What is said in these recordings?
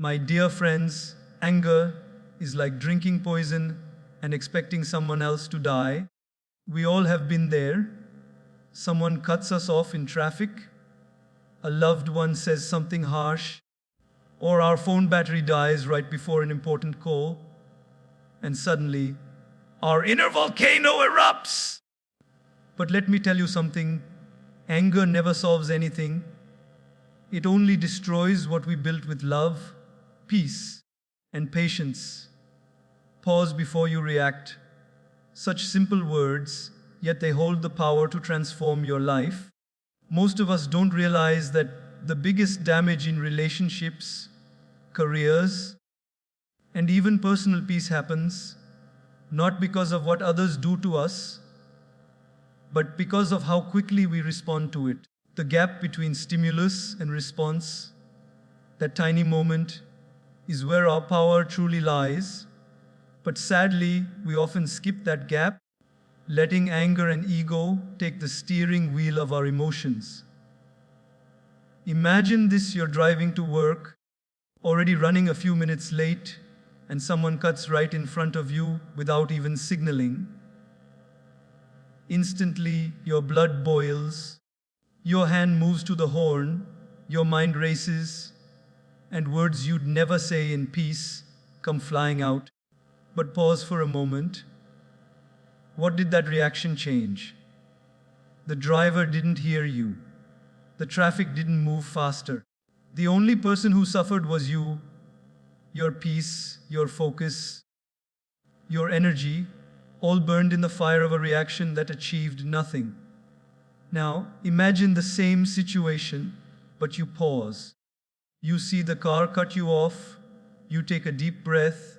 My dear friends, anger is like drinking poison and expecting someone else to die. We all have been there. Someone cuts us off in traffic, a loved one says something harsh, or our phone battery dies right before an important call, and suddenly our inner volcano erupts. But let me tell you something, anger never solves anything. It only destroys what we built with love, peace, and patience. Pause before you react. Such simple words, yet they hold the power to transform your life. Most of us don't realize that the biggest damage in relationships, careers, and even personal peace happens not because of what others do to us, but because of how quickly we respond to it. The gap between stimulus and response, that tiny moment, is where our power truly lies. But sadly, we often skip that gap, letting anger and ego take the steering wheel of our emotions. Imagine this: you're driving to work, already running a few minutes late, and someone cuts right in front of you without even signaling. Instantly, your blood boils, your hand moves to the horn, your mind races, and words you'd never say in peace come flying out. But pause for a moment. What did that reaction change? The driver didn't hear you. The traffic didn't move faster. The only person who suffered was you. Your peace, your focus, your energy, all burned in the fire of a reaction that achieved nothing. Now, imagine the same situation, but you pause. You see the car cut you off, you take a deep breath,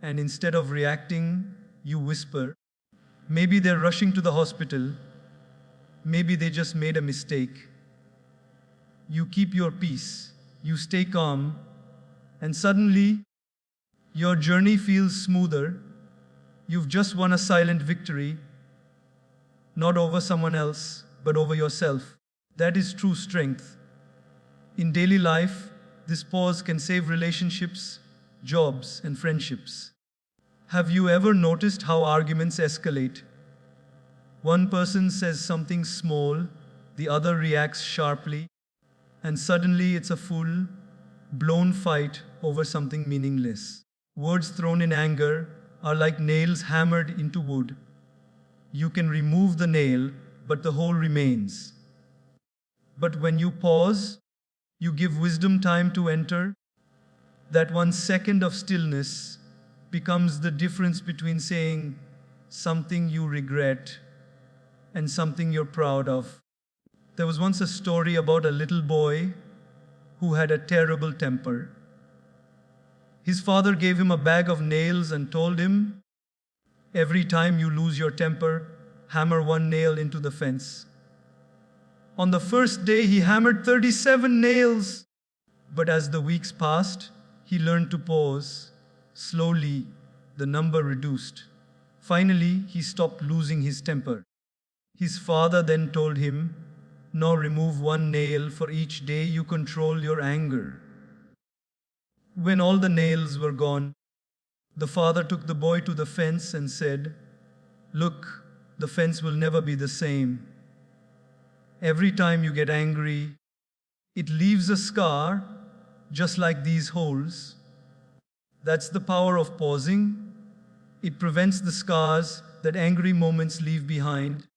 and instead of reacting, you whisper. Maybe they're rushing to the hospital. Maybe they just made a mistake. You keep your peace. You stay calm. And suddenly, your journey feels smoother. You've just won a silent victory. Not over someone else, but over yourself. That is true strength. In daily life, this pause can save relationships, jobs, and friendships. Have you ever noticed how arguments escalate? One person says something small, the other reacts sharply, and suddenly it's a full-blown fight over something meaningless. Words thrown in anger are like nails hammered into wood. You can remove the nail, but the hole remains. But when you pause, you give wisdom time to enter. That 1 second of stillness becomes the difference between saying something you regret and something you're proud of. There was once a story about a little boy who had a terrible temper. His father gave him a bag of nails and told him, "Every time you lose your temper, hammer 1 nail into the fence." On the first day, he hammered 37 nails. But as the weeks passed, he learned to pause. Slowly, the number reduced. Finally, he stopped losing his temper. His father then told him, "Now remove 1 nail for each day you control your anger." When all the nails were gone, the father took the boy to the fence and said, "Look, the fence will never be the same. Every time you get angry, it leaves a scar just like these holes." That's the power of pausing. It prevents the scars that angry moments leave behind.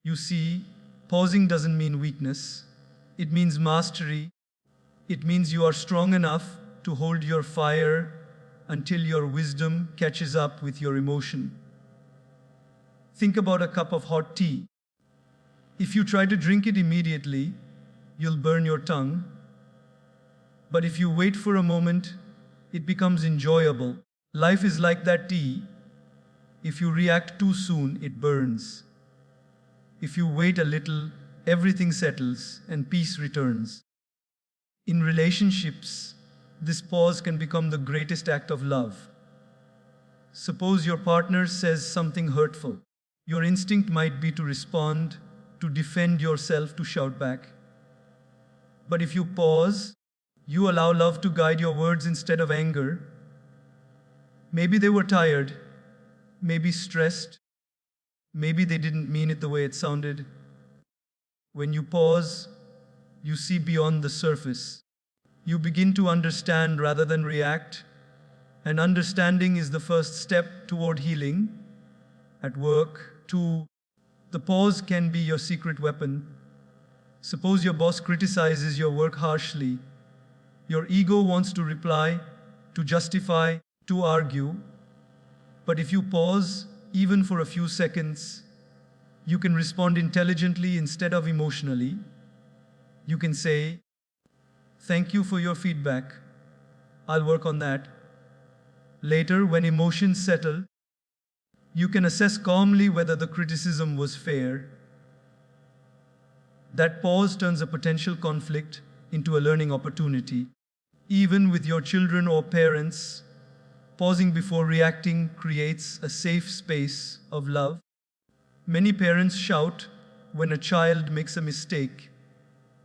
You see, pausing doesn't mean weakness. It means mastery. It means you are strong enough to hold your fire until your wisdom catches up with your emotion. Think about a cup of hot tea. If you try to drink it immediately, you'll burn your tongue. But if you wait for a moment, it becomes enjoyable. Life is like that tea. If you react too soon, it burns. If you wait a little, everything settles and peace returns. In relationships, this pause can become the greatest act of love. Suppose your partner says something hurtful. Your instinct might be to respond, to defend yourself, to shout back. But if you pause, You allow love to guide your words instead of anger. Maybe they were tired, maybe stressed, maybe they didn't mean it the way it sounded. When you pause, you see beyond the surface. You begin to understand rather than react, and understanding is the first step toward healing. At work, too, the pause can be your secret weapon. Suppose your boss criticizes your work harshly. Your ego wants to reply, to justify, to argue. But if you pause, even for a few seconds, you can respond intelligently instead of emotionally. You can say, "Thank you for your feedback. I'll work on that." Later, when emotions settle, you can assess calmly whether the criticism was fair. That pause turns a potential conflict into a learning opportunity. Even with your children or parents, pausing before reacting creates a safe space of love. Many parents shout when a child makes a mistake,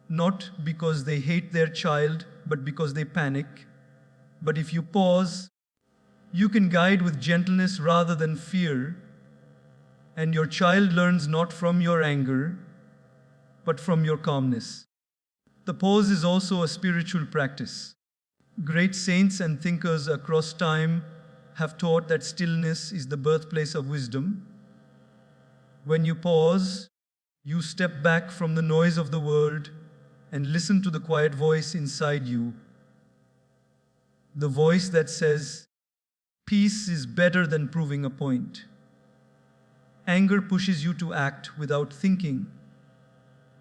not because they hate their child, but because they panic. But if you pause, you can guide with gentleness rather than fear, and your child learns not from your anger, but from your calmness. The pause is also a spiritual practice. Great saints and thinkers across time have taught that stillness is the birthplace of wisdom. When you pause, you step back from the noise of the world and listen to the quiet voice inside you. The voice that says, "Peace is better than proving a point." Anger pushes you to act without thinking.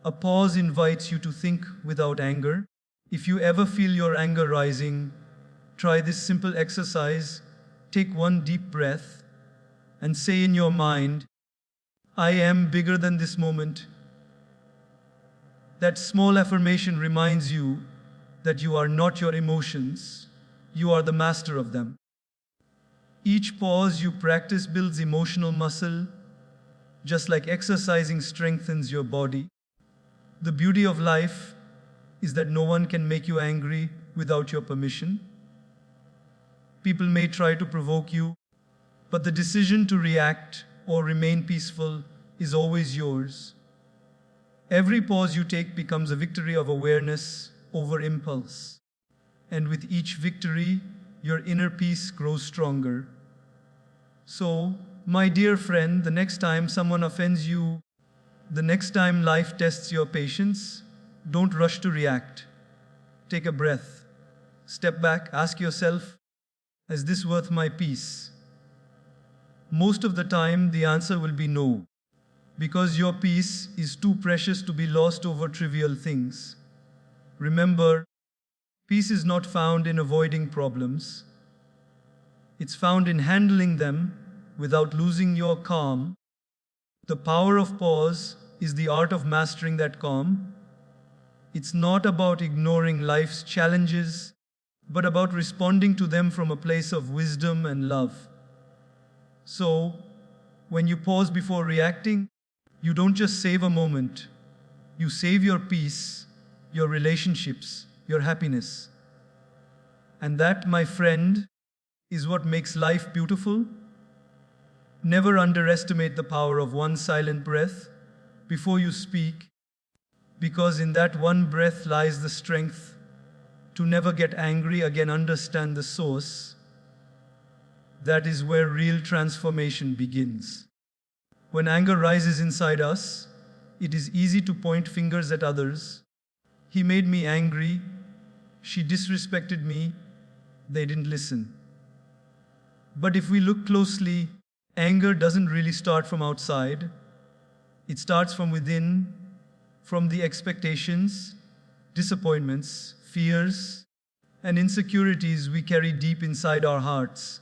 A pause invites you to think without anger. If you ever feel your anger rising, try this simple exercise. Take one deep breath and say in your mind, "I am bigger than this moment." That small affirmation reminds you that you are not your emotions, you are the master of them. Each pause you practice builds emotional muscle, just like exercising strengthens your body. The beauty of life is that no one can make you angry without your permission. People may try to provoke you, but the decision to react or remain peaceful is always yours. Every pause you take becomes a victory of awareness over impulse. And with each victory, your inner peace grows stronger. So, my dear friend, the next time someone offends you, the next time life tests your patience, don't rush to react. Take a breath. Step back, ask yourself, "Is this worth my peace?" Most of the time, the answer will be no, because your peace is too precious to be lost over trivial things. Remember, peace is not found in avoiding problems. It's found in handling them without losing your calm. The power of pause is the art of mastering that calm. It's not about ignoring life's challenges, but about responding to them from a place of wisdom and love. So, when you pause before reacting, you don't just save a moment, you save your peace, your relationships, your happiness. And that, my friend, is what makes life beautiful. Never underestimate the power of one silent breath before you speak, because in that one breath lies the strength to never get angry again. Understand the source. That is where real transformation begins. When anger rises inside us, it is easy to point fingers at others. "He made me angry. She disrespected me. They didn't listen." But if we look closely, anger doesn't really start from outside. It starts from within, from the expectations, disappointments, fears, and insecurities we carry deep inside our hearts.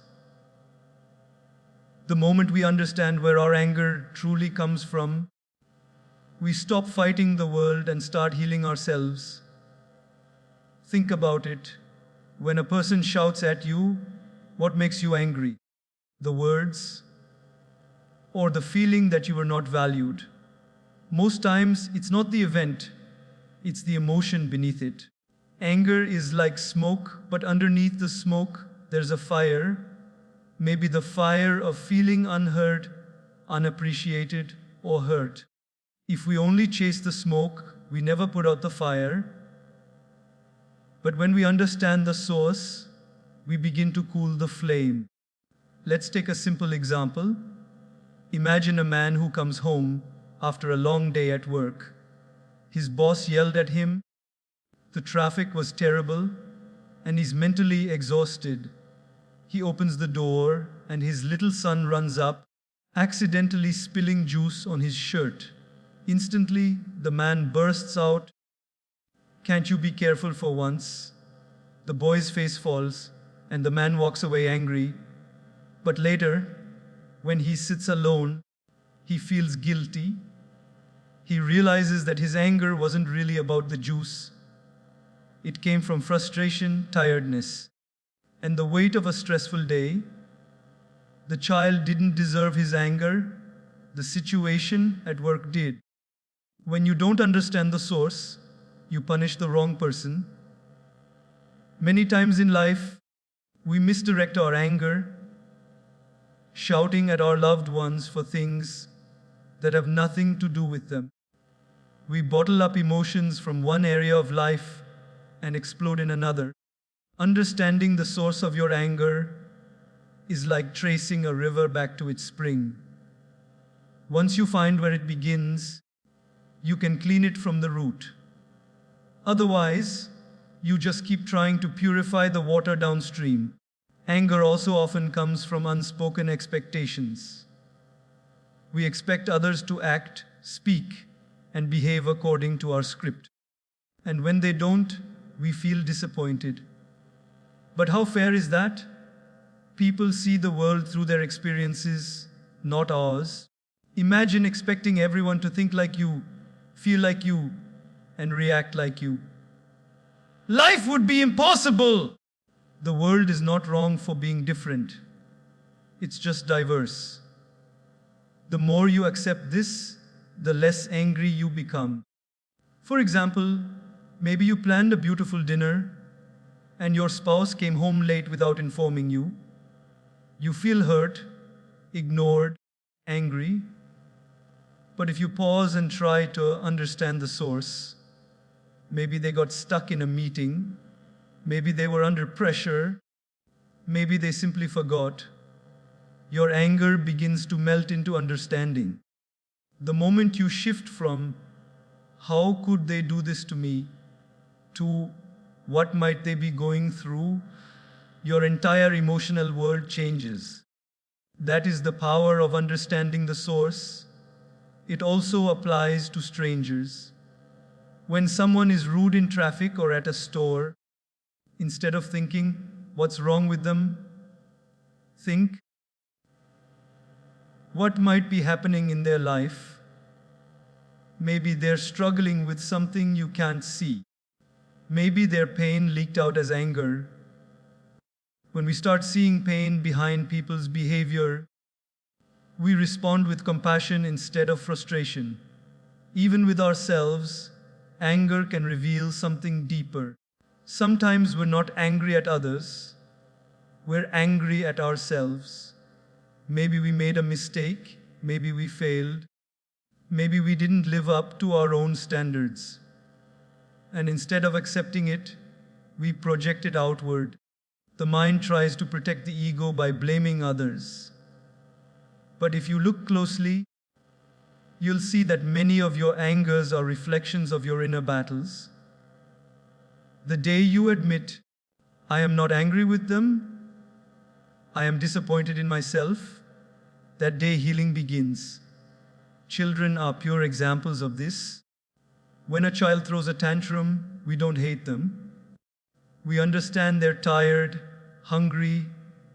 The moment we understand where our anger truly comes from, we stop fighting the world and start healing ourselves. Think about it. When a person shouts at you, what makes you angry? The words or the feeling that you were not valued? Most times, it's not the event, it's the emotion beneath it. Anger is like smoke, but underneath the smoke, there's a fire. Maybe the fire of feeling unheard, unappreciated, or hurt. If we only chase the smoke, we never put out the fire. But when we understand the source, we begin to cool the flame. Let's take a simple example. Imagine a man who comes home after a long day at work. His boss yelled at him, the traffic was terrible, and he's mentally exhausted. He opens the door, and his little son runs up, accidentally spilling juice on his shirt. Instantly, the man bursts out, "Can't you be careful for once?" The boy's face falls, and the man walks away angry. But later, when he sits alone, he feels guilty. He realizes that his anger wasn't really about the juice. It came from frustration, tiredness, and the weight of a stressful day. The child didn't deserve his anger. The situation at work did. When you don't understand the source, you punish the wrong person. Many times in life, we misdirect our anger, shouting at our loved ones for things that have nothing to do with them. We bottle up emotions from one area of life and explode in another. Understanding the source of your anger is like tracing a river back to its spring. Once you find where it begins, you can clean it from the root. Otherwise, you just keep trying to purify the water downstream. Anger also often comes from unspoken expectations. We expect others to act, speak, and behave according to our script. And when they don't, we feel disappointed. But how fair is that? People see the world through their experiences, not ours. Imagine expecting everyone to think like you, feel like you, and react like you. Life would be impossible! The world is not wrong for being different. It's just diverse. The more you accept this, the less angry you become. For example, maybe you planned a beautiful dinner and your spouse came home late without informing you. You feel hurt, ignored, angry. But if you pause and try to understand the source, maybe they got stuck in a meeting, maybe they were under pressure, maybe they simply forgot. Your anger begins to melt into understanding. The moment you shift from, "How could they do this to me?" to, "What might they be going through?" your entire emotional world changes. That is the power of understanding the source. It also applies to strangers. When someone is rude in traffic or at a store, instead of thinking, "What's wrong with them?" think, "What might be happening in their life?" Maybe they're struggling with something you can't see. Maybe their pain leaked out as anger. When we start seeing pain behind people's behavior, we respond with compassion instead of frustration. Even with ourselves, anger can reveal something deeper. Sometimes we're not angry at others, we're angry at ourselves. Maybe we made a mistake, maybe we failed, maybe we didn't live up to our own standards. And instead of accepting it, we project it outward. The mind tries to protect the ego by blaming others. But if you look closely, you'll see that many of your angers are reflections of your inner battles. The day you admit, "I am not angry with them, I am disappointed in myself," that day healing begins. Children are pure examples of this. When a child throws a tantrum, we don't hate them. We understand they're tired, hungry,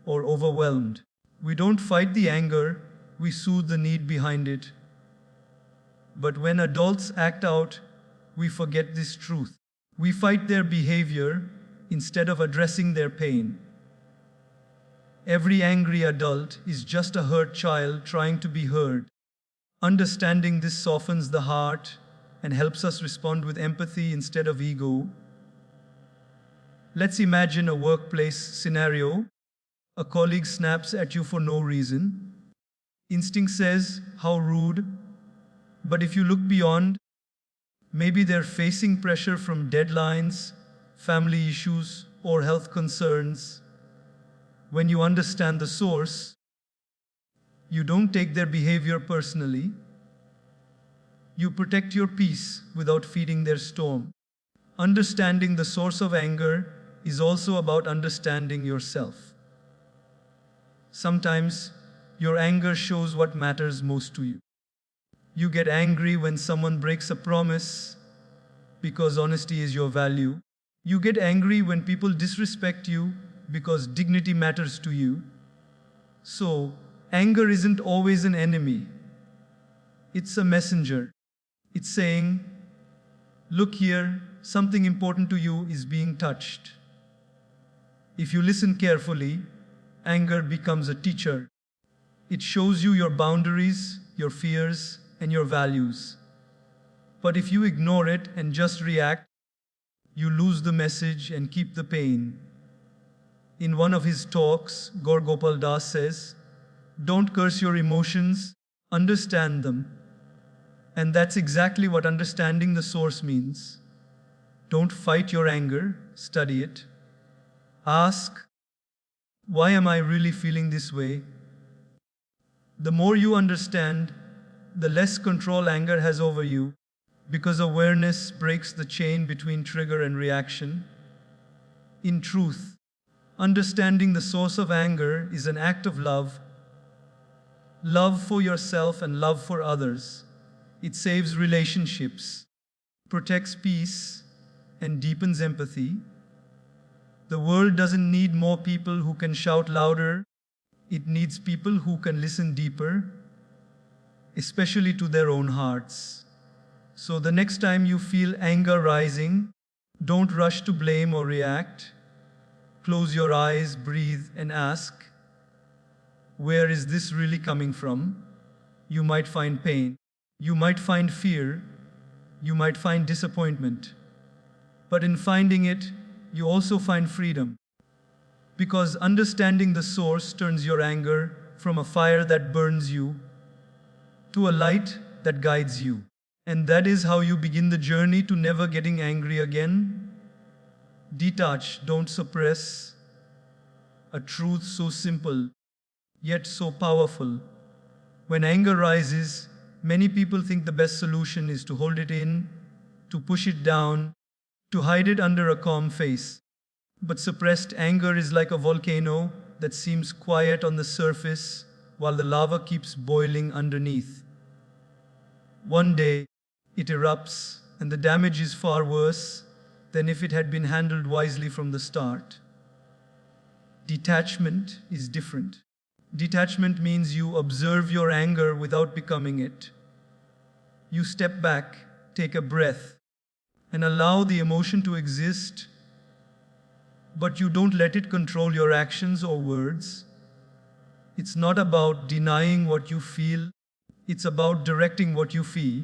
or overwhelmed. We don't fight the anger, we soothe the need behind it. But when adults act out, we forget this truth. We fight their behavior instead of addressing their pain. Every angry adult is just a hurt child trying to be heard. Understanding this softens the heart and helps us respond with empathy instead of ego. Let's imagine a workplace scenario. A colleague snaps at you for no reason. Instinct says, how rude. But if you look beyond, maybe they're facing pressure from deadlines, family issues, or health concerns. When you understand the source, you don't take their behavior personally. You protect your peace without feeding their storm. Understanding the source of anger is also about understanding yourself. Sometimes your anger shows what matters most to you. You get angry when someone breaks a promise because honesty is your value. You get angry when people disrespect you because dignity matters to you. So, anger isn't always an enemy. It's a messenger. It's saying, look here, something important to you is being touched. If you listen carefully, anger becomes a teacher. It shows you your boundaries, your fears, and your values. But if you ignore it and just react, you lose the message and keep the pain. In one of his talks, Gopal Das says, don't curse your emotions, understand them. And that's exactly what understanding the source means. Don't fight your anger, study it. Ask, why am I really feeling this way? The more you understand, the less control anger has over you, because awareness breaks the chain between trigger and reaction. In truth, understanding the source of anger is an act of love for yourself and love for others. It saves relationships, protects peace, and deepens empathy. The world doesn't need more people who can shout louder. It needs people who can listen deeper, especially to their own hearts. So the next time you feel anger rising, don't rush to blame or react. Close your eyes, breathe, and ask, where is this really coming from? You might find pain. You might find fear. You might find disappointment. But in finding it, you also find freedom. Because understanding the source turns your anger from a fire that burns you to a light that guides you. And that is how you begin the journey to never getting angry again. Detach, don't suppress. A truth so simple, yet so powerful. When anger rises, many people think the best solution is to hold it in, to push it down, to hide it under a calm face. But suppressed anger is like a volcano that seems quiet on the surface while the lava keeps boiling underneath. One day, it erupts, and the damage is far worse than if it had been handled wisely from the start. Detachment is different. Detachment means you observe your anger without becoming it. You step back, take a breath, and allow the emotion to exist, but you don't let it control your actions or words. It's not about denying what you feel, it's about directing what you feel.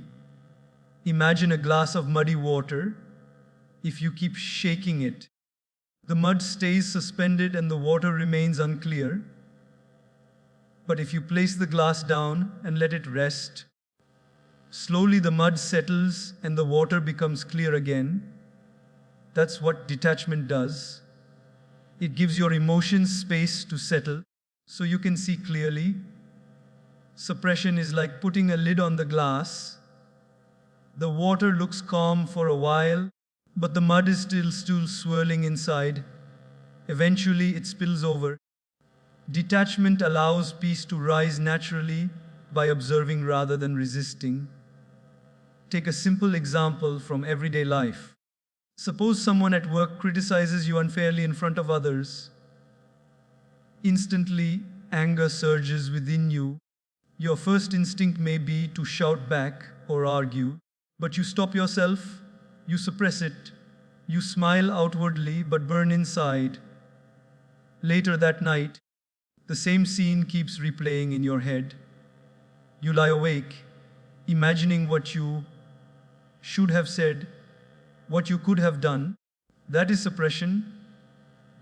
Imagine a glass of muddy water. If you keep shaking it, the mud stays suspended and the water remains unclear. But if you place the glass down and let it rest, slowly the mud settles and the water becomes clear again. That's what detachment does. It gives your emotions space to settle so you can see clearly. Suppression is like putting a lid on the glass. The water looks calm for a while, but the mud is still swirling inside. Eventually it spills over. Detachment allows peace to rise naturally by observing rather than resisting. Take a simple example from everyday life. Suppose someone at work criticizes you unfairly in front of others. Instantly, anger surges within you. Your first instinct may be to shout back or argue, but you stop yourself, you suppress it, you smile outwardly but burn inside. Later that night, the same scene keeps replaying in your head. You lie awake, imagining what you should have said, what you could have done. That is suppression.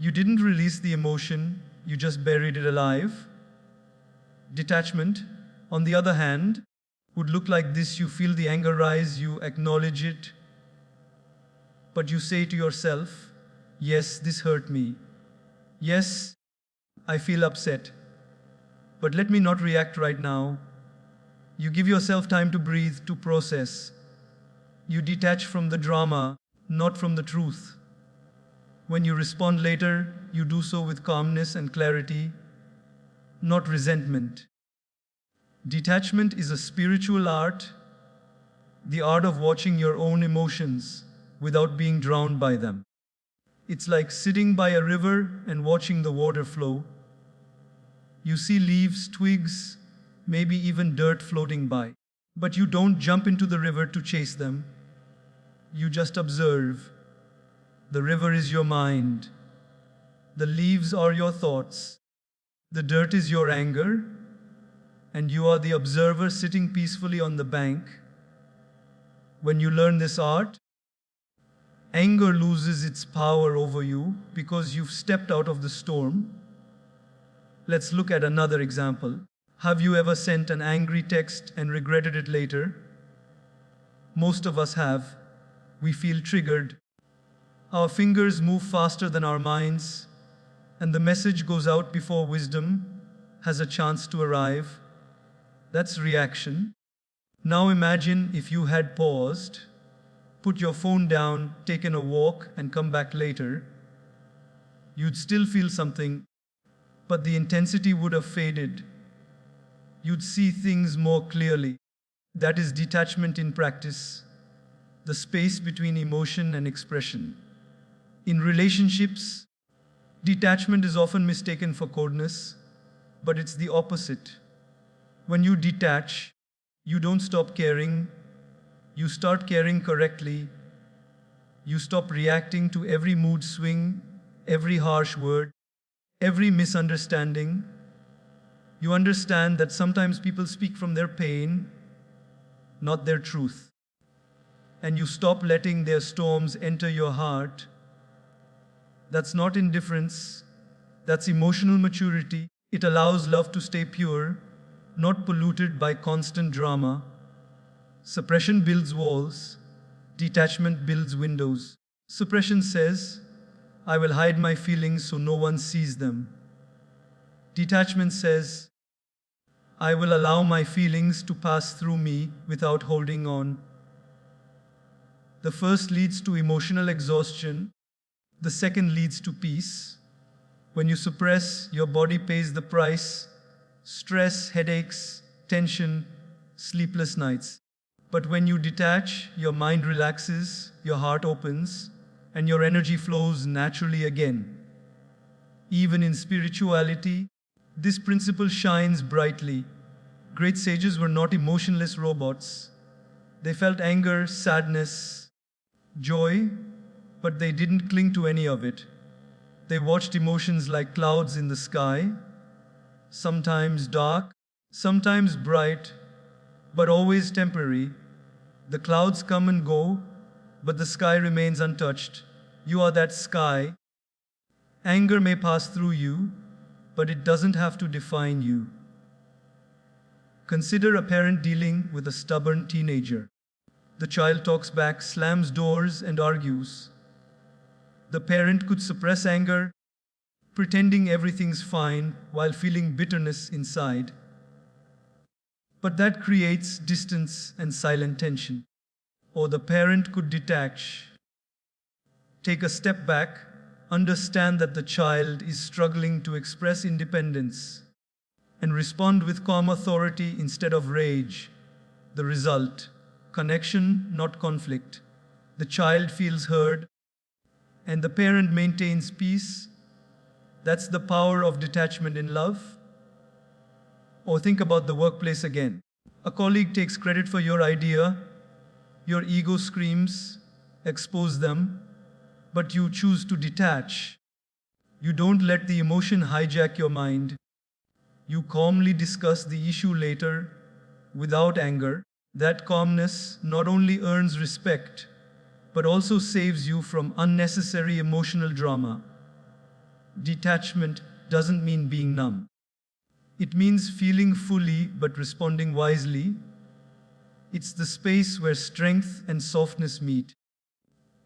You didn't release the emotion, you just buried it alive. Detachment, on the other hand, would look like this. You feel the anger rise, you acknowledge it, but you say to yourself, yes, this hurt me. Yes, I feel upset. But let me not react right now. You give yourself time to breathe, to process. You detach from the drama, not from the truth. When you respond later, you do so with calmness and clarity, not resentment. Detachment is a spiritual art, the art of watching your own emotions without being drowned by them. It's like sitting by a river and watching the water flow. You see leaves, twigs, maybe even dirt floating by. But you don't jump into the river to chase them. You just observe. The river is your mind. The leaves are your thoughts. The dirt is your anger. And you are the observer sitting peacefully on the bank. When you learn this art, anger loses its power over you because you've stepped out of the storm. Let's look at another example. Have you ever sent an angry text and regretted it later? Most of us have. We feel triggered. Our fingers move faster than our minds, and the message goes out before wisdom has a chance to arrive. That's reaction. Now imagine if you had paused, put your phone down, taken a walk, and come back later. You'd still feel something, but the intensity would have faded. You'd see things more clearly. That is detachment in practice, the space between emotion and expression. In relationships, detachment is often mistaken for coldness, but it's the opposite. When you detach, you don't stop caring, you start caring correctly. You stop reacting to every mood swing, every harsh word, every misunderstanding. You understand that sometimes people speak from their pain, not their truth. And you stop letting their storms enter your heart. That's not indifference, that's emotional maturity. It allows love to stay pure, not polluted by constant drama. Suppression builds walls, detachment builds windows. Suppression says, I will hide my feelings so no one sees them. Detachment says, I will allow my feelings to pass through me without holding on. The first leads to emotional exhaustion, the second leads to peace. When you suppress, your body pays the price: stress, headaches, tension, sleepless nights. But when you detach, your mind relaxes, your heart opens, and your energy flows naturally again. Even in spirituality, this principle shines brightly. Great sages were not emotionless robots. They felt anger, sadness, joy, but they didn't cling to any of it. They watched emotions like clouds in the sky, sometimes dark, sometimes bright, but always temporary. The clouds come and go, but the sky remains untouched. You are that sky. Anger may pass through you, but it doesn't have to define you. Consider a parent dealing with a stubborn teenager. The child talks back, slams doors, and argues. The parent could suppress anger, pretending everything's fine while feeling bitterness inside. But that creates distance and silent tension. Or the parent could detach, take a step back, understand that the child is struggling to express independence, and respond with calm authority instead of rage. The result: connection, not conflict. The child feels heard, and the parent maintains peace. That's the power of detachment in love. Or think about the workplace again. A colleague takes credit for your idea, your ego screams, expose them, but you choose to detach. You don't let the emotion hijack your mind. You calmly discuss the issue later, without anger. That calmness not only earns respect, but also saves you from unnecessary emotional drama. Detachment doesn't mean being numb. It means feeling fully but responding wisely. It's the space where strength and softness meet.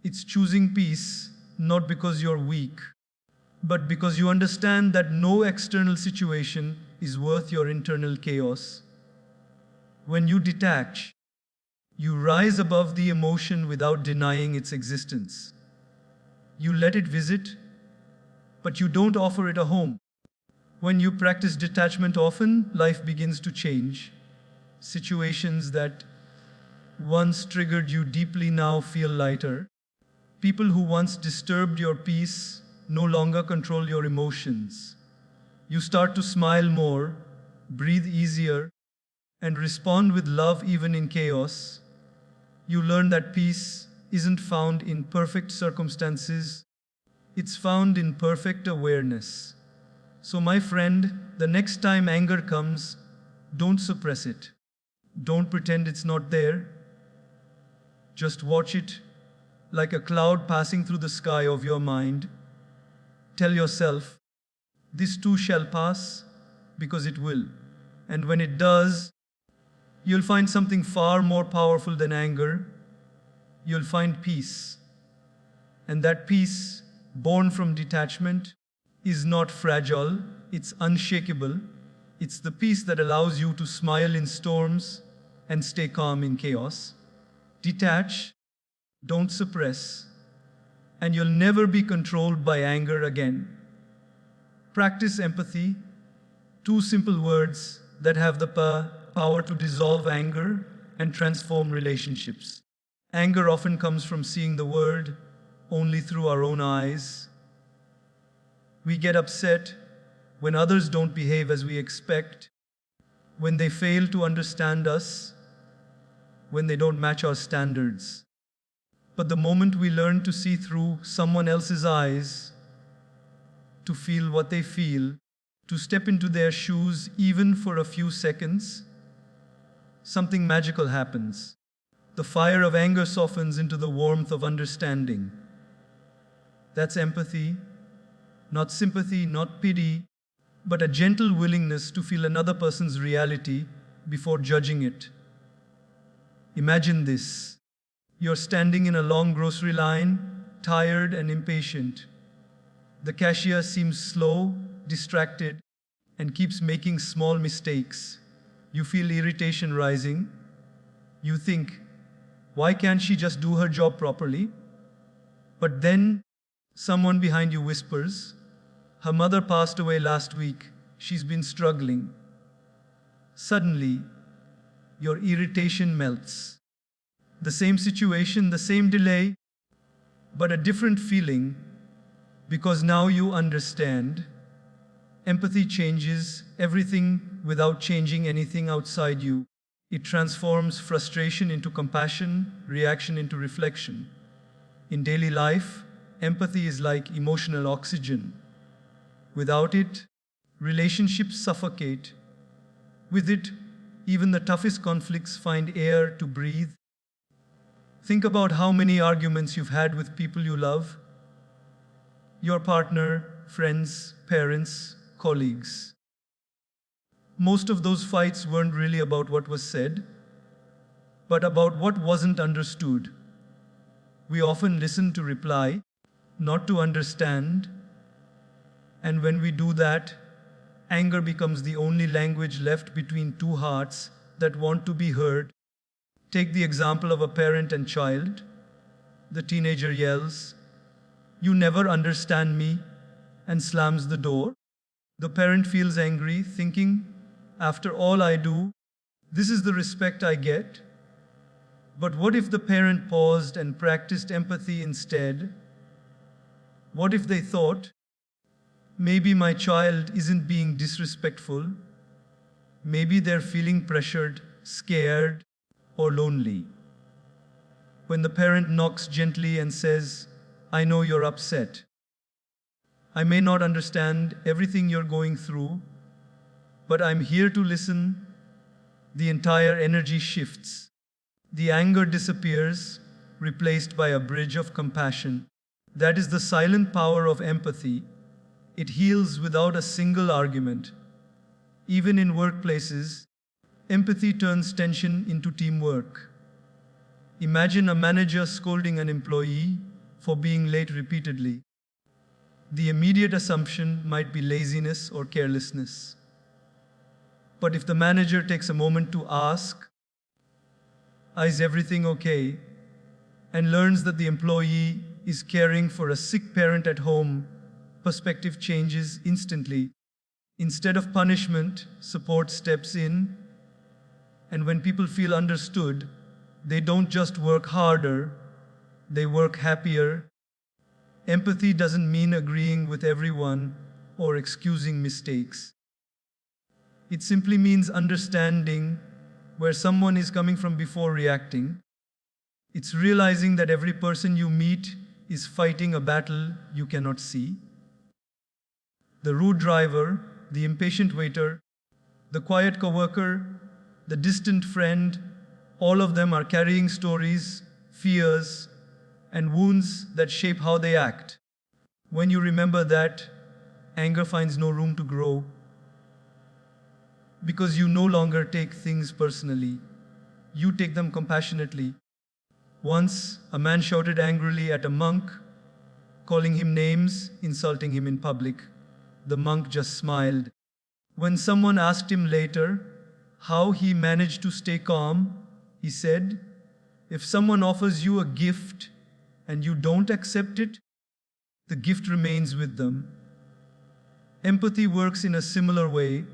It's choosing peace, not because you're weak, but because you understand that no external situation is worth your internal chaos. When you detach, you rise above the emotion without denying its existence. You let it visit, but you don't offer it a home. When you practice detachment often, life begins to change. Situations that once triggered you deeply now feel lighter. People who once disturbed your peace no longer control your emotions. You start to smile more, breathe easier, and respond with love even in chaos. You learn that peace isn't found in perfect circumstances, it's found in perfect awareness. So, my friend, the next time anger comes, don't suppress it. Don't pretend it's not there. Just watch it like a cloud passing through the sky of your mind. Tell yourself, this too shall pass, because it will. And when it does, you'll find something far more powerful than anger. You'll find peace. And that peace, born from detachment, is not fragile, it's unshakable. It's the peace that allows you to smile in storms and stay calm in chaos. Detach, don't suppress, and you'll never be controlled by anger again. Practice empathy, two simple words that have the power to dissolve anger and transform relationships. Anger often comes from seeing the world only through our own eyes. We get upset when others don't behave as we expect, when they fail to understand us, when they don't match our standards. But the moment we learn to see through someone else's eyes, to feel what they feel, to step into their shoes even for a few seconds, something magical happens. The fire of anger softens into the warmth of understanding. That's empathy, not sympathy, not pity, but a gentle willingness to feel another person's reality before judging it. Imagine this. You're standing in a long grocery line, tired and impatient. The cashier seems slow, distracted, and keeps making small mistakes. You feel irritation rising. You think, why can't she just do her job properly? But then someone behind you whispers, her mother passed away last week. She's been struggling. Suddenly, your irritation melts. The same situation, the same delay, but a different feeling, because now you understand. Empathy changes everything without changing anything outside you. It transforms frustration into compassion, reaction into reflection. In daily life, empathy is like emotional oxygen. Without it, relationships suffocate. With it, even the toughest conflicts find air to breathe. Think about how many arguments you've had with people you love, your partner, friends, parents, colleagues. Most of those fights weren't really about what was said, but about what wasn't understood. We often listen to reply, not to understand. And when we do that, anger becomes the only language left between two hearts that want to be heard. Take the example of a parent and child. The teenager yells, "You never understand me," and slams the door. The parent feels angry, thinking, after all I do, this is the respect I get. But what if the parent paused and practiced empathy instead? What if they thought, maybe my child isn't being disrespectful. Maybe they're feeling pressured, scared, or lonely. When the parent knocks gently and says, "I know you're upset. I may not understand everything you're going through, but I'm here to listen," the entire energy shifts. The anger disappears, replaced by a bridge of compassion. That is the silent power of empathy. It heals without a single argument. Even in workplaces, empathy turns tension into teamwork. Imagine a manager scolding an employee for being late repeatedly. The immediate assumption might be laziness or carelessness. But if the manager takes a moment to ask, "Is everything okay?" and learns that the employee is caring for a sick parent at home, perspective changes instantly. Instead of punishment, support steps in, and when people feel understood, they don't just work harder, they work happier. Empathy doesn't mean agreeing with everyone or excusing mistakes. It simply means understanding where someone is coming from before reacting. It's realizing that every person you meet is fighting a battle you cannot see. The rude driver, the impatient waiter, the quiet coworker, the distant friend, all of them are carrying stories, fears, and wounds that shape how they act. When you remember that, anger finds no room to grow because you no longer take things personally. You take them compassionately. Once, a man shouted angrily at a monk, calling him names, insulting him in public. The monk just smiled. When someone asked him later how he managed to stay calm, he said, "If someone offers you a gift and you don't accept it, the gift remains with them." Empathy works in a similar way.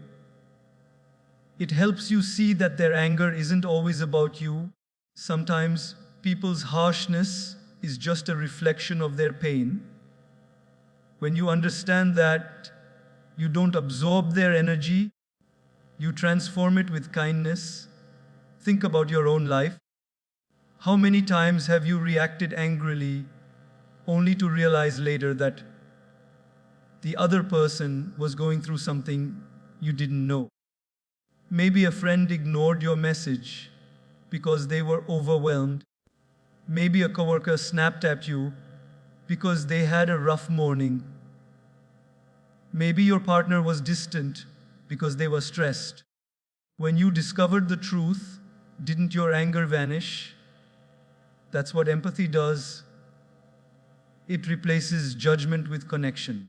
It helps you see that their anger isn't always about you. Sometimes people's harshness is just a reflection of their pain. When you understand that, you don't absorb their energy, you transform it with kindness. Think about your own life. How many times have you reacted angrily only to realize later that the other person was going through something you didn't know? Maybe a friend ignored your message because they were overwhelmed. Maybe a coworker snapped at you because they had a rough morning. Maybe your partner was distant because they were stressed. When you discovered the truth, didn't your anger vanish? That's what empathy does. It replaces judgment with connection.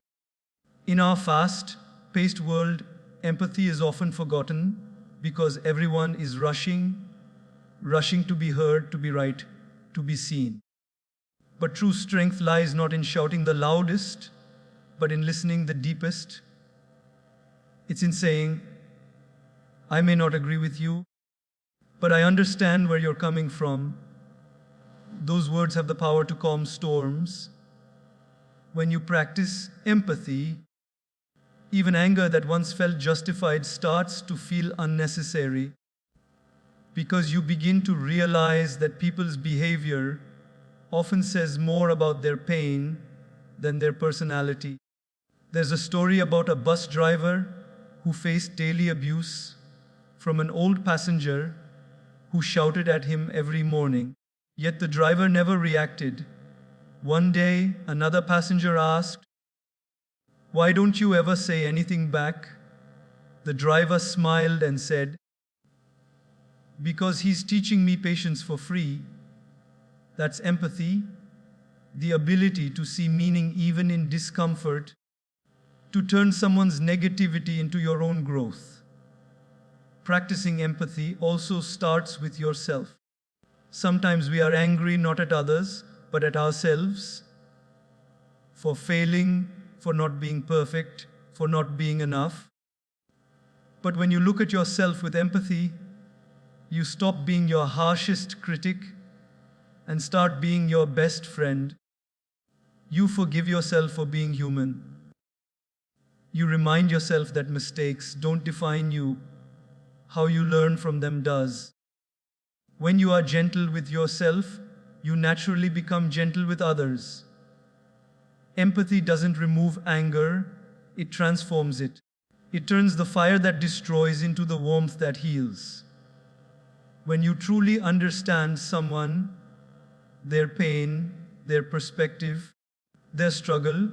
In our fast-paced world, empathy is often forgotten because everyone is rushing to be heard, to be right, to be seen. But true strength lies not in shouting the loudest, but in listening the deepest. It's in saying, "I may not agree with you, but I understand where you're coming from." Those words have the power to calm storms. When you practice empathy, even anger that once felt justified starts to feel unnecessary, because you begin to realize that people's behavior often says more about their pain than their personality. There's a story about a bus driver who faced daily abuse from an old passenger who shouted at him every morning. Yet the driver never reacted. One day, another passenger asked, "Why don't you ever say anything back?" The driver smiled and said, "Because he's teaching me patience for free." That's empathy, the ability to see meaning even in discomfort, to turn someone's negativity into your own growth. Practicing empathy also starts with yourself. Sometimes we are angry not at others, but at ourselves, for failing, for not being perfect, for not being enough. But when you look at yourself with empathy, you stop being your harshest critic and start being your best friend. You forgive yourself for being human. You remind yourself that mistakes don't define you. How you learn from them does. When you are gentle with yourself, you naturally become gentle with others. Empathy doesn't remove anger, it transforms it. It turns the fire that destroys into the warmth that heals. When you truly understand someone, their pain, their perspective, their struggle,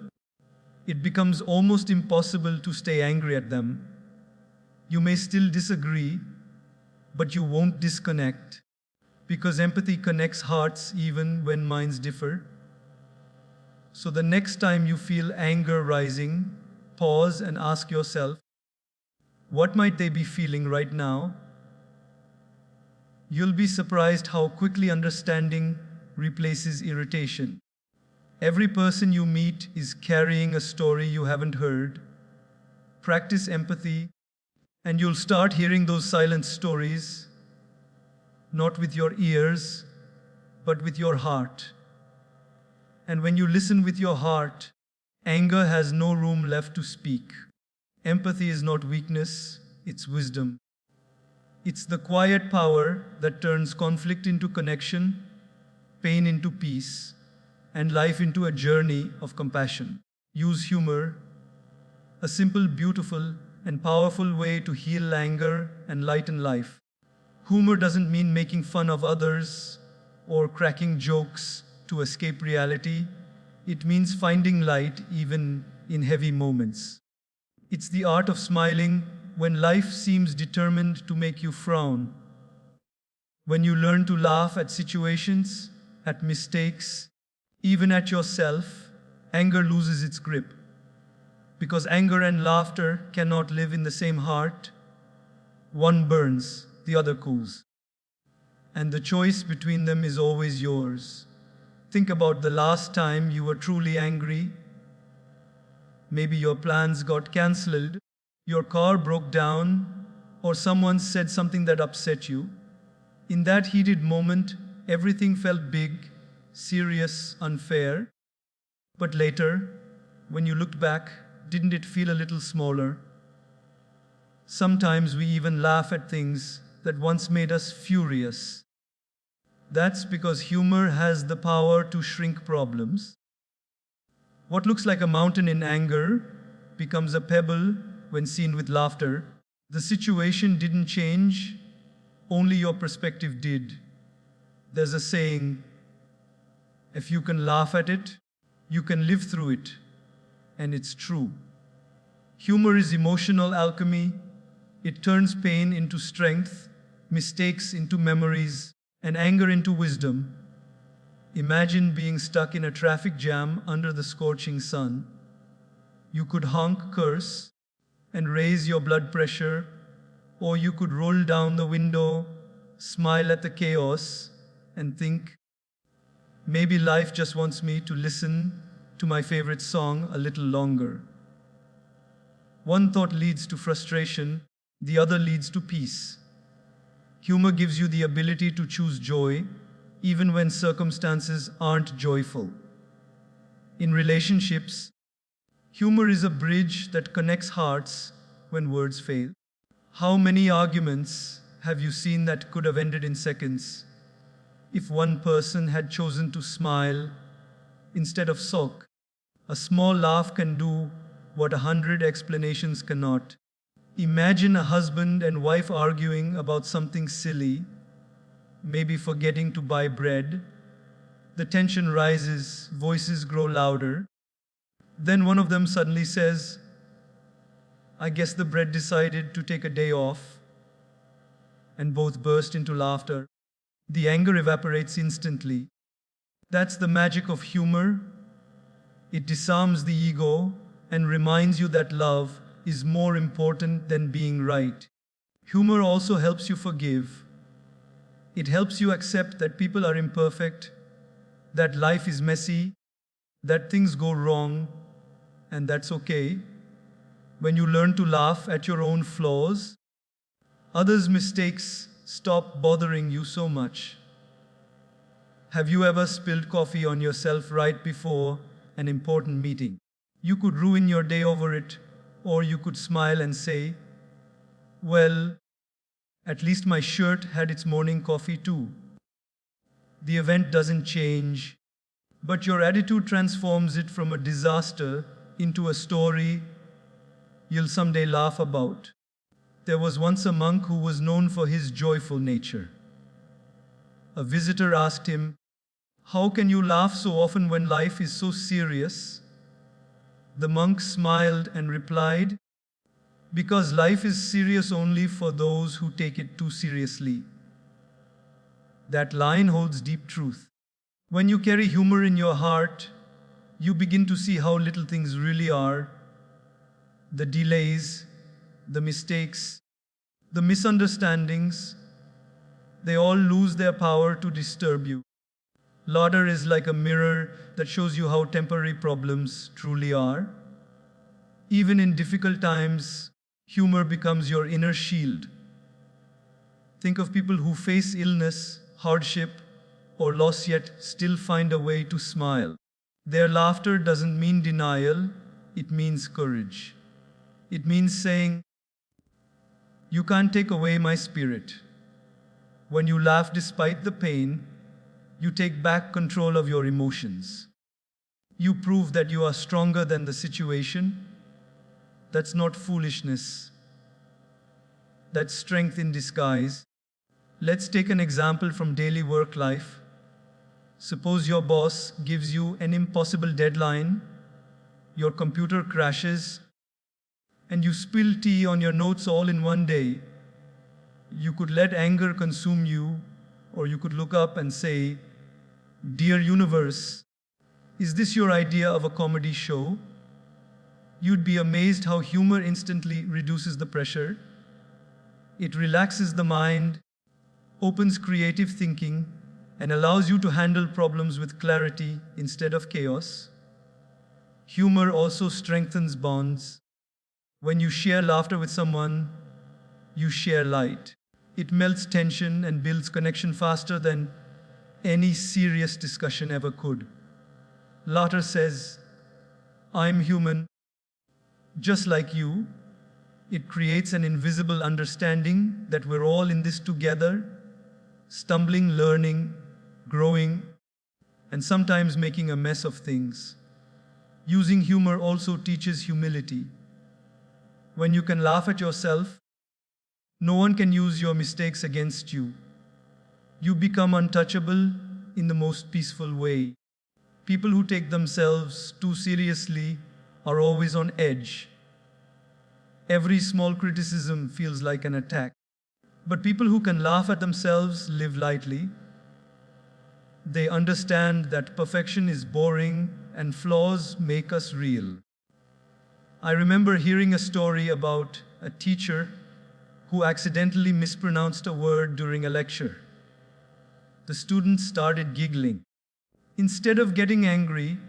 it becomes almost impossible to stay angry at them. You may still disagree, but you won't disconnect, because empathy connects hearts even when minds differ. So the next time you feel anger rising, pause and ask yourself, what might they be feeling right now? You'll be surprised how quickly understanding replaces irritation. Every person you meet is carrying a story you haven't heard. Practice empathy, and you'll start hearing those silent stories, not with your ears, but with your heart. And when you listen with your heart, anger has no room left to speak. Empathy is not weakness, it's wisdom. It's the quiet power that turns conflict into connection, pain into peace, and life into a journey of compassion. Use humor, a simple, beautiful, and powerful way to heal anger and lighten life. Humor doesn't mean making fun of others or cracking jokes to escape reality. It means finding light even in heavy moments. It's the art of smiling when life seems determined to make you frown. When you learn to laugh at situations, at mistakes, even at yourself, anger loses its grip. Because anger and laughter cannot live in the same heart. One burns, the other cools. And the choice between them is always yours. Think about the last time you were truly angry. Maybe your plans got cancelled, your car broke down, or someone said something that upset you. In that heated moment, everything felt big, serious, unfair. But later, when you looked back, didn't it feel a little smaller? Sometimes we even laugh at things that once made us furious. That's because humor has the power to shrink problems. What looks like a mountain in anger becomes a pebble when seen with laughter. The situation didn't change, only your perspective did. There's a saying, if you can laugh at it, you can live through it. And it's true. Humor is emotional alchemy. It turns pain into strength, mistakes into memories, and anger into wisdom. Imagine being stuck in a traffic jam under the scorching sun. You could honk, curse, and raise your blood pressure, or you could roll down the window, smile at the chaos, and think, maybe life just wants me to listen to my favorite song a little longer. One thought leads to frustration, the other leads to peace. Humor gives you the ability to choose joy, even when circumstances aren't joyful. In relationships, humor is a bridge that connects hearts when words fail. How many arguments have you seen that could have ended in seconds if one person had chosen to smile instead of sulk? A small laugh can do what 100 explanations cannot. Imagine a husband and wife arguing about something silly, maybe forgetting to buy bread. The tension rises, voices grow louder. Then one of them suddenly says, I guess the bread decided to take a day off. And both burst into laughter. The anger evaporates instantly. That's the magic of humor. It disarms the ego and reminds you that love is more important than being right. Humor also helps you forgive. It helps you accept that people are imperfect, that life is messy, that things go wrong, and that's okay. When you learn to laugh at your own flaws, others' mistakes stop bothering you so much. Have you ever spilled coffee on yourself right before an important meeting? You could ruin your day over it, or you could smile and say, well, at least my shirt had its morning coffee too. The event doesn't change, but your attitude transforms it from a disaster into a story you'll someday laugh about. There was once a monk who was known for his joyful nature. A visitor asked him, how can you laugh so often when life is so serious? The monk smiled and replied, "Because life is serious only for those who take it too seriously." That line holds deep truth. When you carry humor in your heart, you begin to see how little things really are. The delays, the mistakes, the misunderstandings, they all lose their power to disturb you. Laughter is like a mirror that shows you how temporary problems truly are. Even in difficult times, humor becomes your inner shield. Think of people who face illness, hardship, or loss yet still find a way to smile. Their laughter doesn't mean denial, it means courage. It means saying, "You can't take away my spirit." When you laugh despite the pain, you take back control of your emotions. You prove that you are stronger than the situation. That's not foolishness. That's strength in disguise. Let's take an example from daily work life. Suppose your boss gives you an impossible deadline, your computer crashes, and you spill tea on your notes all in one day. You could let anger consume you, or you could look up and say, "Dear universe, is this your idea of a comedy show?" You'd be amazed how humor instantly reduces the pressure. It relaxes the mind, opens creative thinking, and allows you to handle problems with clarity instead of chaos. Humor also strengthens bonds. When you share laughter with someone, you share light. It melts tension and builds connection faster than any serious discussion ever could. Laughter says, "I'm human, just like you." It creates an invisible understanding that we're all in this together, stumbling, learning, growing, and sometimes making a mess of things. Using humor also teaches humility. When you can laugh at yourself, no one can use your mistakes against you. You become untouchable in the most peaceful way. People who take themselves too seriously are always on edge. Every small criticism feels like an attack. But people who can laugh at themselves live lightly. They understand that perfection is boring and flaws make us real. I remember hearing a story about a teacher who accidentally mispronounced a word during a lecture. The students started giggling. Instead of getting angry,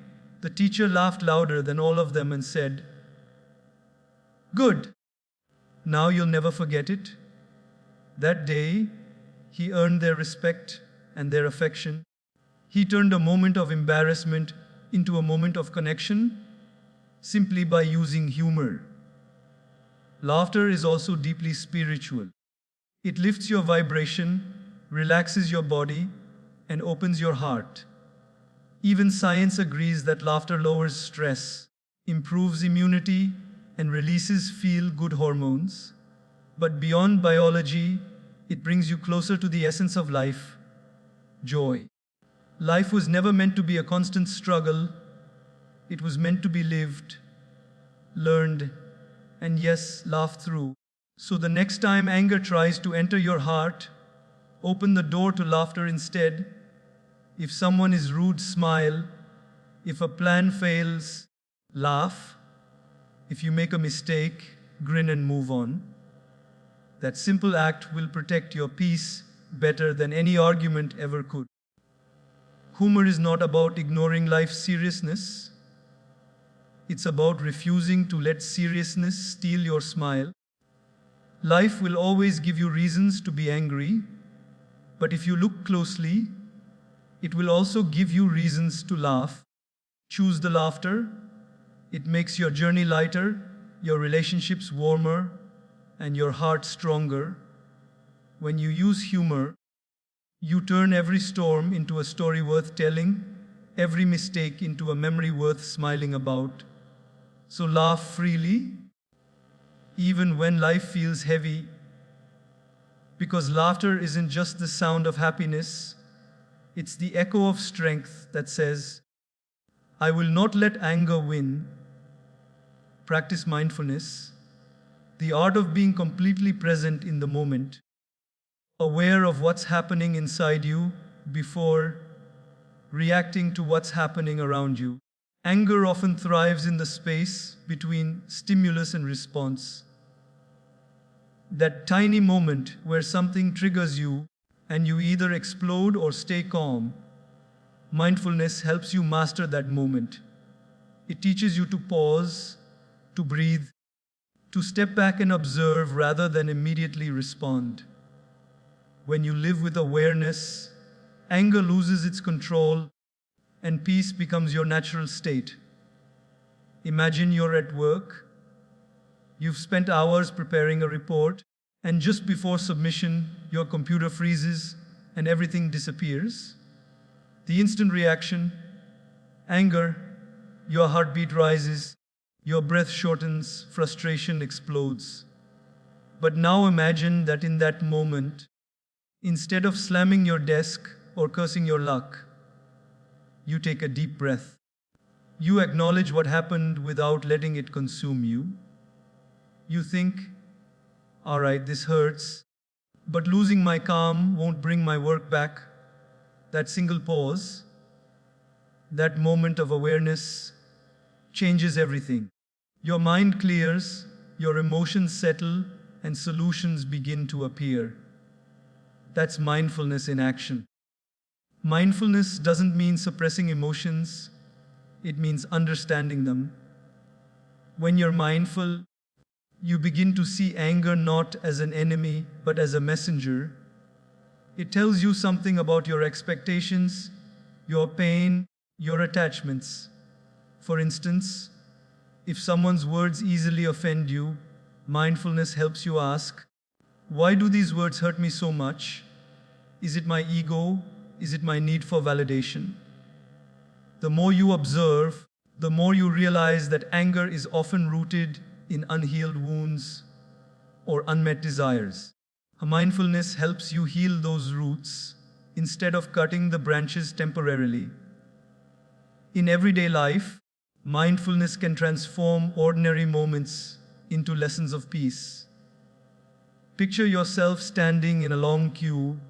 the teacher laughed louder than all of them and said, "Good. Now you'll never forget it." That day, he earned their respect and their affection. He turned a moment of embarrassment into a moment of connection simply by using humor. Laughter is also deeply spiritual. It lifts your vibration, relaxes your body, and opens your heart. Even science agrees that laughter lowers stress, improves immunity, and releases feel-good hormones. But beyond biology, it brings you closer to the essence of life, joy. Life was never meant to be a constant struggle. It was meant to be lived, learned, and yes, laughed through. So the next time anger tries to enter your heart, open the door to laughter instead. If someone is rude, smile. If a plan fails, laugh. If you make a mistake, grin and move on. That simple act will protect your peace better than any argument ever could. Humor is not about ignoring life's seriousness. It's about refusing to let seriousness steal your smile. Life will always give you reasons to be angry, but if you look closely, it will also give you reasons to laugh. Choose the laughter. It makes your journey lighter, your relationships warmer, and your heart stronger. When you use humor, you turn every storm into a story worth telling, every mistake into a memory worth smiling about. So laugh freely, even when life feels heavy, because laughter isn't just the sound of happiness, it's the echo of strength that says, "I will not let anger win. practice mindfulness, the art of being completely present in the moment, aware of what's happening inside you before reacting to what's happening around you. Anger often thrives in the space between stimulus and response. That tiny moment where something triggers you and you either explode or stay calm. Mindfulness helps you master that moment. It teaches you to pause, to breathe, to step back and observe rather than immediately respond. When you live with awareness, anger loses its control and peace becomes your natural state. Imagine you're at work. You've spent hours preparing a report, and just before submission, your computer freezes and everything disappears. The instant reaction, anger, your heartbeat rises, your breath shortens, frustration explodes. But now imagine that in that moment, instead of slamming your desk or cursing your luck, you take a deep breath. You acknowledge what happened without letting it consume you. You think, all right, this hurts, but losing my calm won't bring my work back. That single pause, that moment of awareness, changes everything. Your mind clears, your emotions settle, and solutions begin to appear. That's mindfulness in action. Mindfulness doesn't mean suppressing emotions, it means understanding them. When you're mindful, you begin to see anger not as an enemy, but as a messenger. It tells you something about your expectations, your pain, your attachments. For instance, if someone's words easily offend you, mindfulness helps you ask, why do these words hurt me so much? Is it my ego? Is it my need for validation? The more you observe, the more you realize that anger is often rooted in unhealed wounds or unmet desires. Mindfulness helps you heal those roots instead of cutting the branches temporarily. In everyday life, mindfulness can transform ordinary moments into lessons of peace. Picture yourself standing in a long queue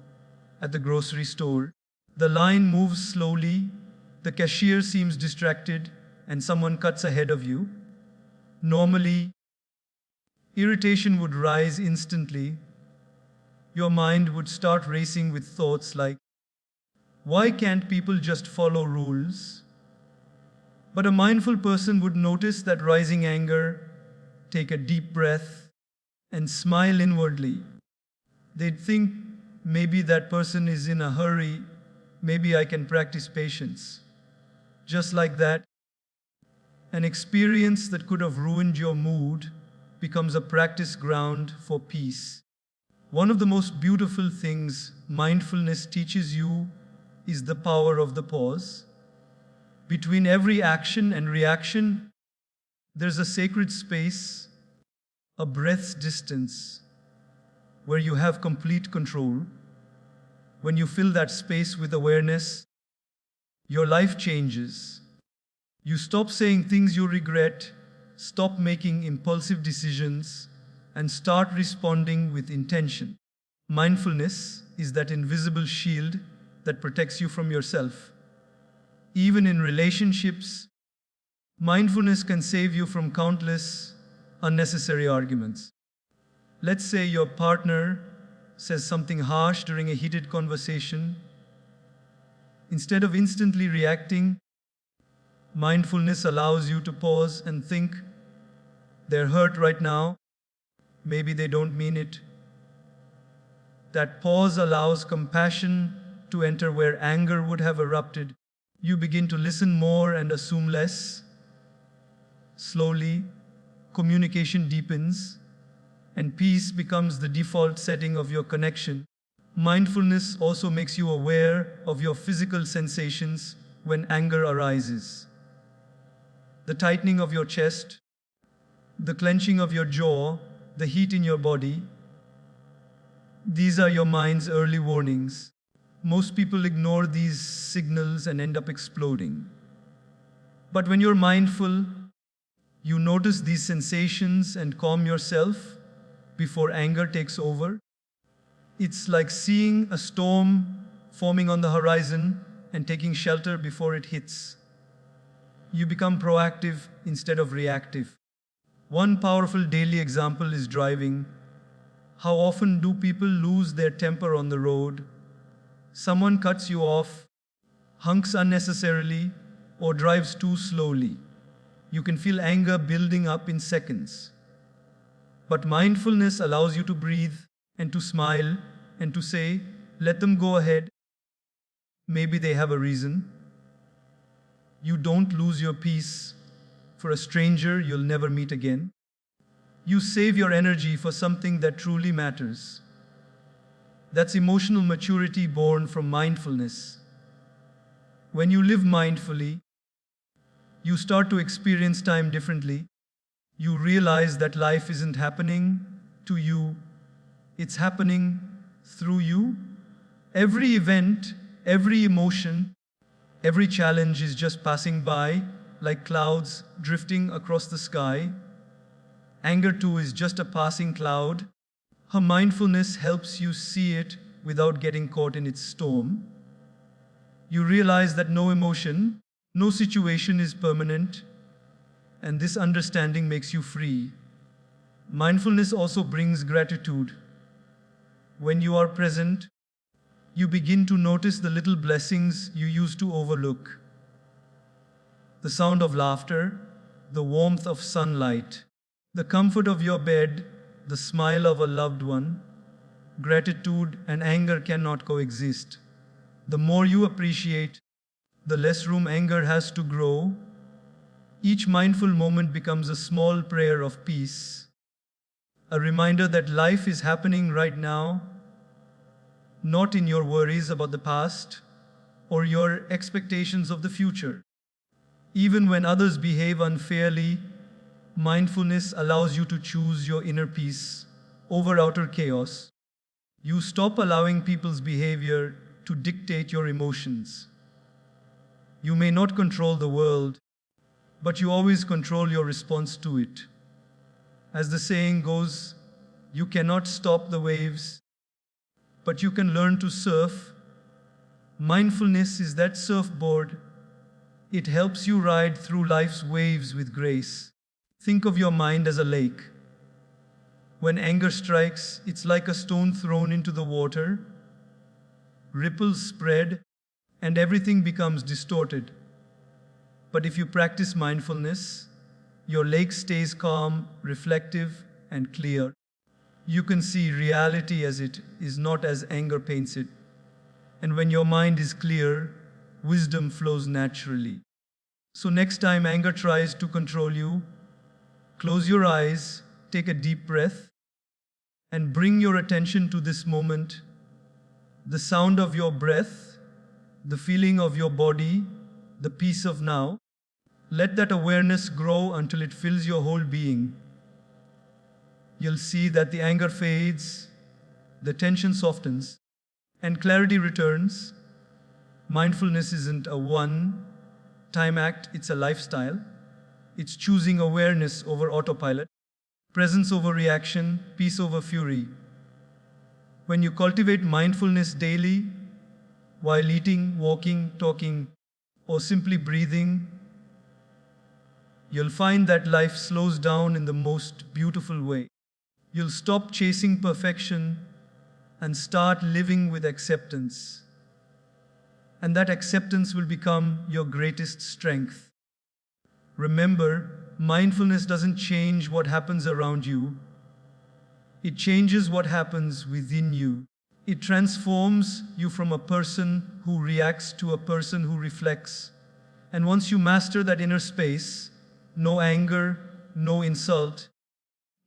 at the grocery store. The line moves slowly, the cashier seems distracted, and someone cuts ahead of you. Normally, irritation would rise instantly. Your mind would start racing with thoughts like, why can't people just follow rules? But a mindful person would notice that rising anger, take a deep breath, and smile inwardly. They'd think, maybe that person is in a hurry, maybe I can practice patience. Just like that, an experience that could have ruined your mood becomes a practice ground for peace. One of the most beautiful things mindfulness teaches you is the power of the pause. Between every action and reaction, there's a sacred space, a breath's distance, where you have complete control. When you fill that space with awareness, your life changes. You stop saying things you regret, stop making impulsive decisions, and start responding with intention. Mindfulness is that invisible shield that protects you from yourself. Even in relationships, mindfulness can save you from countless unnecessary arguments. Let's say your partner says something harsh during a heated conversation. Instead of instantly reacting, mindfulness allows you to pause and think, they're hurt right now, maybe they don't mean it. That pause allows compassion to enter where anger would have erupted. You begin to listen more and assume less. Slowly, communication deepens, and peace becomes the default setting of your connection. Mindfulness also makes you aware of your physical sensations when anger arises. The tightening of your chest, the clenching of your jaw, the heat in your body. These are your mind's early warnings. Most people ignore these signals and end up exploding. But when you're mindful, You notice these sensations and calm yourself before anger takes over. It's like seeing a storm forming on the horizon and taking shelter before it hits. You become proactive instead of reactive. One powerful daily example is driving. How often do people lose their temper on the road? Someone cuts you off, honks unnecessarily, or drives too slowly. You can feel anger building up in seconds. But mindfulness allows you to breathe and to smile and to say, let them go ahead. Maybe they have a reason. You don't lose your peace for a stranger you'll never meet again. You save your energy for something that truly matters. That's emotional maturity born from mindfulness. When you live mindfully, you start to experience time differently. You realize that life isn't happening to you, it's happening through you. Every event, every emotion, every challenge is just passing by like clouds drifting across the sky. Anger too is just a passing cloud. Her mindfulness helps you see it without getting caught in its storm. You realize that no emotion, no situation is permanent, and this understanding makes you free. Mindfulness also brings gratitude. When you are present, you begin to notice the little blessings you used to overlook. The sound of laughter, the warmth of sunlight, the comfort of your bed, the smile of a loved one. Gratitude and anger cannot coexist. The more you appreciate, the less room anger has to grow. Each mindful moment becomes a small prayer of peace, a reminder that life is happening right now, not in your worries about the past or your expectations of the future. Even when others behave unfairly, mindfulness allows you to choose your inner peace over outer chaos. You stop allowing people's behavior to dictate your emotions. You may not control the world, but you always control your response to it. As the saying goes, you cannot stop the waves, but you can learn to surf. Mindfulness is that surfboard. It helps you ride through life's waves with grace. Think of your mind as a lake. When anger strikes, it's like a stone thrown into the water. Ripples spread, and everything becomes distorted. But if you practice mindfulness, your lake stays calm, reflective, and clear. You can see reality as it is, not as anger paints it. And when your mind is clear, wisdom flows naturally. So next time anger tries to control you, close your eyes, take a deep breath, and bring your attention to this moment, the sound of your breath, the feeling of your body, the peace of now. Let that awareness grow until it fills your whole being. You'll see that the anger fades, the tension softens, and clarity returns. Mindfulness isn't a one-time act, it's a lifestyle. It's choosing awareness over autopilot, presence over reaction, peace over fury. When you cultivate mindfulness daily, while eating, walking, talking, or simply breathing, you'll find that life slows down in the most beautiful way. You'll stop chasing perfection and start living with acceptance. And that acceptance will become your greatest strength. Remember, mindfulness doesn't change what happens around you. It changes what happens within you. It transforms you from a person who reacts to a person who reflects. And once you master that inner space, no anger, no insult,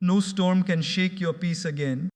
no storm can shake your peace again.